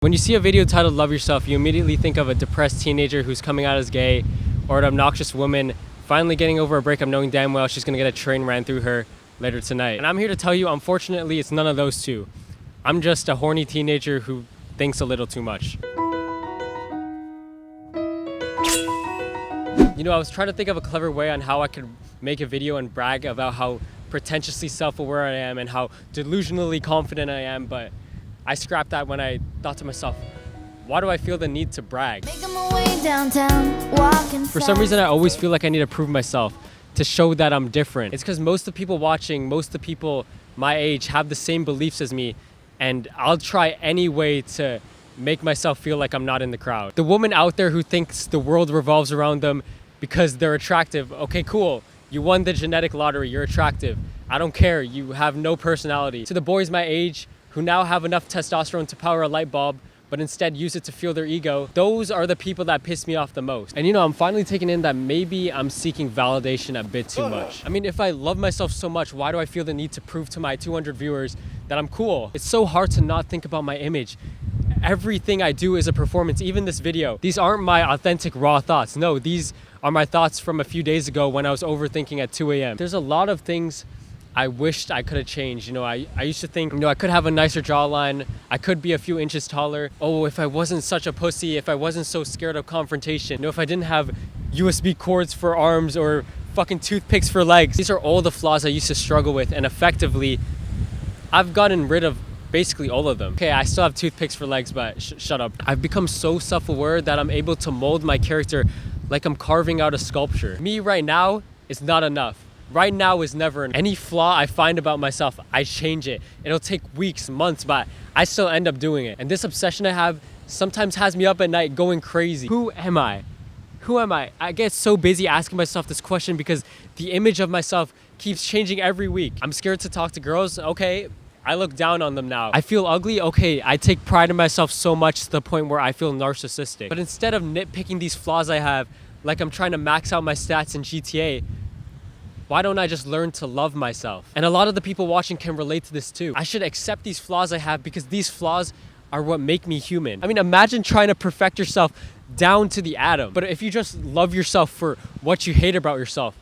When you see a video titled Love Yourself, you immediately think of a depressed teenager who's coming out as gay, or an obnoxious woman finally getting over a breakup knowing damn well she's gonna get a train ran through her later tonight. And I'm here to tell you, unfortunately, it's none of those two. I'm just a horny teenager who thinks a little too much. You know, I was trying to think of a clever way on how I could make a video and brag about how pretentiously self-aware I am and how delusionally confident I am, but I scrapped that when I thought to myself, why do I feel the need to brag? For some reason, I always feel like I need to prove myself, to show that I'm different. It's because most of the people watching, most of the people my age have the same beliefs as me, and I'll try any way to make myself feel like I'm not in the crowd. The woman out there who thinks the world revolves around them because they're attractive, okay, cool. You won the genetic lottery, you're attractive. I don't care, you have no personality. To the boys my age who now have enough testosterone to power a light bulb, but instead use it to fuel their ego, those are the people that piss me off the most. And you know, I'm finally taking in that maybe I'm seeking validation a bit too much. I mean, if I love myself so much, why do I feel the need to prove to my 200 viewers that I'm cool? It's so hard to not think about my image. Everything I do is a performance, even this video. These aren't my authentic raw thoughts. No, these are my thoughts from a few days ago when I was overthinking at 2 a.m. There's a lot of things I wished I could have changed. You know, I used to think, you know, I could have a nicer jawline. I could be a few inches taller. Oh, if I wasn't such a pussy, if I wasn't so scared of confrontation. You know, if I didn't have USB cords for arms or fucking toothpicks for legs. These are all the flaws I used to struggle with, and effectively, I've gotten rid of basically all of them. Okay, I still have toothpicks for legs, but shut up. I've become so self-aware that I'm able to mold my character like I'm carving out a sculpture. Me right now is not enough. Right now is never enough. Any flaw I find about myself, I change it. It'll take weeks, months, but I still end up doing it. And this obsession I have sometimes has me up at night going crazy. Who am I? Who am I? I get so busy asking myself this question because the image of myself keeps changing every week. I'm scared to talk to girls. Okay, I look down on them now. I feel ugly. Okay, I take pride in myself so much to the point where I feel narcissistic. But instead of nitpicking these flaws I have, like I'm trying to max out my stats in GTA, why don't I just learn to love myself? And a lot of the people watching can relate to this too. I should accept these flaws I have because these flaws are what make me human. I mean, imagine trying to perfect yourself down to the atom. But if you just love yourself for what you hate about yourself,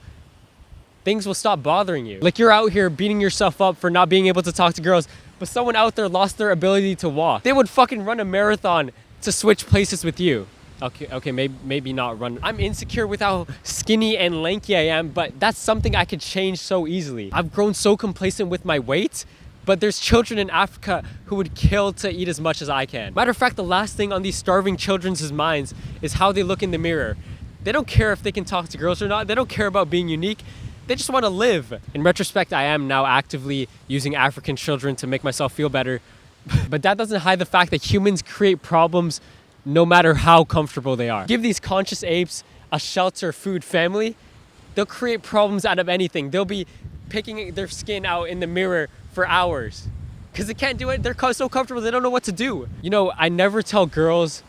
things will stop bothering you. Like you're out here beating yourself up for not being able to talk to girls, but someone out there lost their ability to walk. They would fucking run a marathon to switch places with you. Okay, maybe not run. I'm insecure with how skinny and lanky I am, but that's something I could change so easily. I've grown so complacent with my weight, but there's children in Africa who would kill to eat as much as I can. Matter of fact, the last thing on these starving children's minds is how they look in the mirror. They don't care if they can talk to girls or not. They don't care about being unique. They just want to live. In retrospect, I am now actively using African children to make myself feel better, but that doesn't hide the fact that humans create problems no matter how comfortable they are. Give these conscious apes a shelter, food, family, they'll create problems out of anything. They'll be picking their skin out in the mirror for hours because they can't do it. They're so comfortable, they don't know what to do. You know, I never tell girls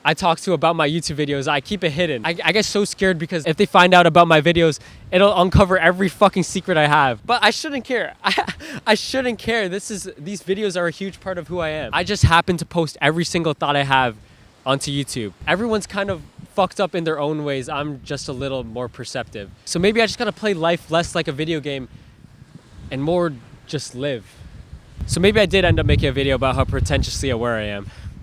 I talk to about my YouTube videos. I keep it hidden. I get so scared because if they find out about my videos, it'll uncover every fucking secret I have. But I shouldn't care. I shouldn't care. These videos are a huge part of who I am. I just happen to post every single thought I have onto YouTube. Everyone's kind of fucked up in their own ways. I'm just a little more perceptive. So maybe I just gotta play life less like a video game and more just live. So maybe I did end up making a video about how pretentiously aware I am.